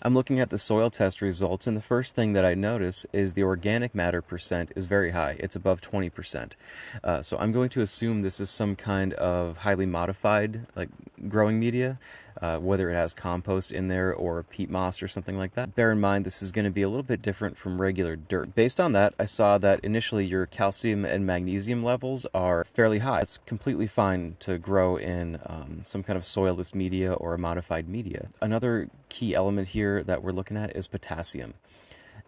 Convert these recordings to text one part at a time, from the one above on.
I'm looking at the soil test results, and the first thing that I notice is the organic matter percent is very high. It's above 20%. So I'm going to assume this is some kind of highly modified, like growing media, whether it has compost in there or peat moss or something like that. Bear in mind, this is going to be a little bit different from regular dirt. Based on that, I saw that initially your calcium and magnesium levels are fairly high. It's completely fine to grow in some kind of soilless media or a modified media. Another key element here that we're looking at is potassium.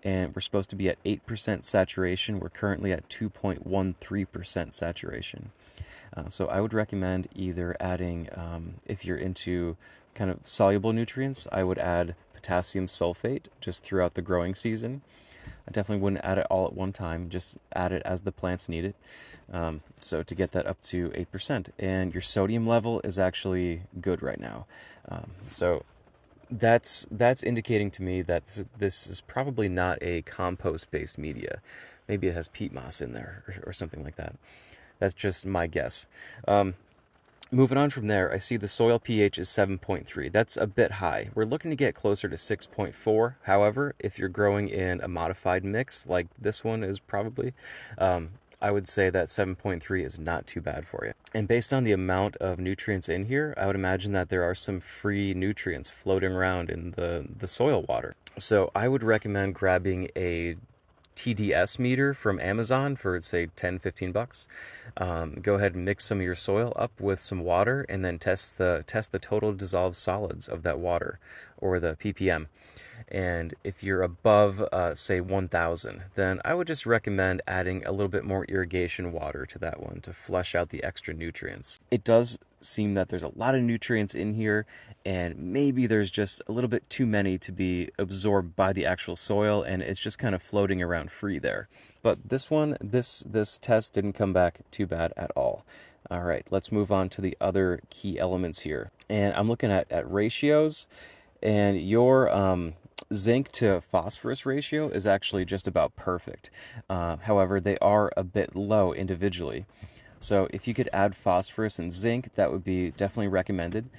And we're supposed to be at 8% saturation. We're currently at 2.13% saturation. So I would recommend either adding, if you're into kind of soluble nutrients, I would add potassium sulfate just throughout the growing season. I definitely wouldn't add it all at one time, just add it as the plants need it. So to get that up to 8%. And your sodium level is actually good right now. So that's indicating to me that this is probably not a compost-based media. Maybe it has peat moss in there or something like that. That's just my guess. Moving on from there, I see the soil pH is 7.3. That's a bit high. We're looking to get closer to 6.4. However, if you're growing in a modified mix, like this one is probably, I would say that 7.3 is not too bad for you. And based on the amount of nutrients in here, I would imagine that there are some free nutrients floating around in the soil water. So I would recommend grabbing a TDS meter from Amazon for, say, 10, 15 bucks. Go ahead and mix some of your soil up with some water and then test the total dissolved solids of that water, or the ppm. And if you're above, say, 1,000, then I would just recommend adding a little bit more irrigation water to that one to flush out the extra nutrients. It does seem that there's a lot of nutrients in here, and maybe there's just a little bit too many to be absorbed by the actual soil, and it's just kind of floating around free there. But this one, this test didn't come back too bad at all. All right, let's move on to the other key elements here. And I'm looking at ratios, and your zinc to phosphorus ratio is actually just about perfect. However, they are a bit low individually. So if you could add phosphorus and zinc, that would be definitely recommended.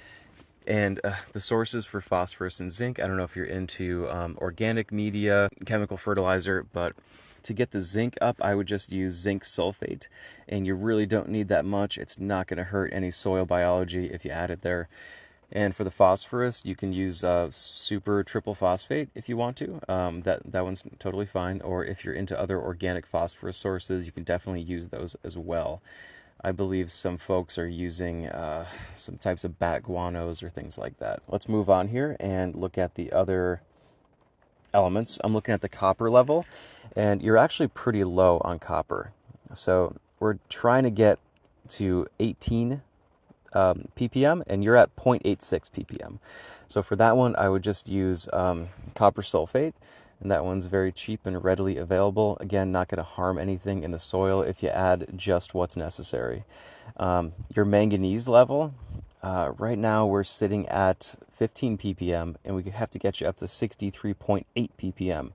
And the sources for phosphorus and zinc, I don't know if you're into organic media, chemical fertilizer, but to get the zinc up, I would just use zinc sulfate. And you really don't need that much. It's not going to hurt any soil biology if you add it there. And for the phosphorus, you can use super triple phosphate if you want to. That one's totally fine. Or if you're into other organic phosphorus sources, you can definitely use those as well. I believe some folks are using some types of bat guanos or things like that. Let's move on here and look at the other elements. I'm looking at the copper level, and you're actually pretty low on copper. So we're trying to get to 18 ppm, and you're at 0.86 ppm. So for that one, I would just use copper sulfate, and that one's very cheap and readily available. Again, not going to harm anything in the soil if you add just what's necessary. Your manganese level, right now we're sitting at 15 ppm, and we have to get you up to 63.8 ppm.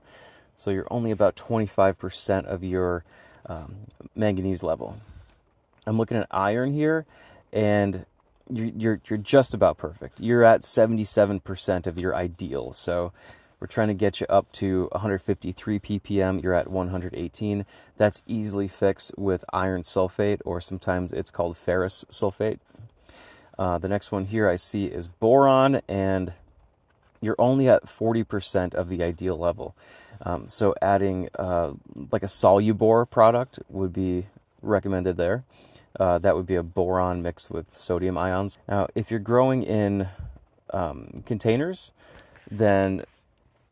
So you're only about 25% of your manganese level. I'm looking at iron here, and you're just about perfect. You're at 77% of your ideal. So we're trying to get you up to 153 ppm. You're at 118. That's easily fixed with iron sulfate, or sometimes it's called ferrous sulfate. The next one here I see is boron, and you're only at 40% of the ideal level. So adding like a Solubor product would be recommended there. That would be a boron mixed with sodium ions. Now, if you're growing in containers, then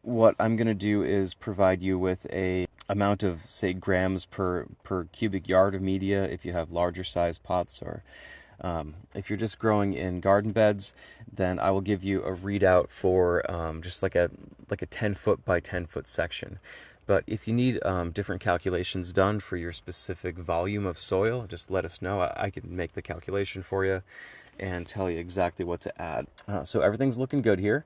what I'm going to do is provide you with a amount of, say, grams per cubic yard of media if you have larger size pots, or if you're just growing in garden beds, then I will give you a readout for just like a 10-foot by 10-foot section. But if you need different calculations done for your specific volume of soil, just let us know. I can make the calculation for you and tell you exactly what to add. So everything's looking good here.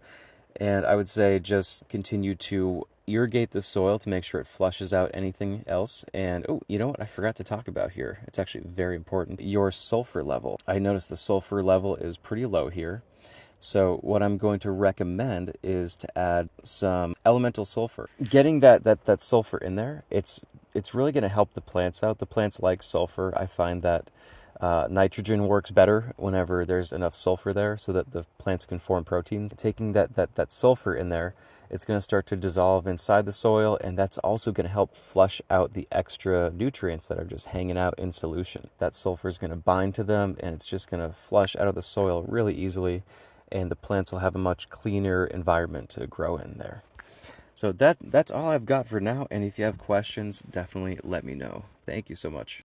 And I would say just continue to irrigate the soil to make sure it flushes out anything else. And, oh, you know what I forgot to talk about here? It's actually very important. Your sulfur level. I noticed the sulfur level is pretty low here. So what I'm going to recommend is to add some elemental sulfur. Getting that sulfur in there, it's really going to help the plants out. The plants like sulfur. I find that nitrogen works better whenever there's enough sulfur there so that the plants can form proteins. Taking that sulfur in there, it's going to start to dissolve inside the soil, and that's also going to help flush out the extra nutrients that are just hanging out in solution. That sulfur is going to bind to them, and it's just going to flush out of the soil really easily, and the plants will have a much cleaner environment to grow in there. So that's all I've got for now, and if you have questions, definitely let me know. Thank you so much.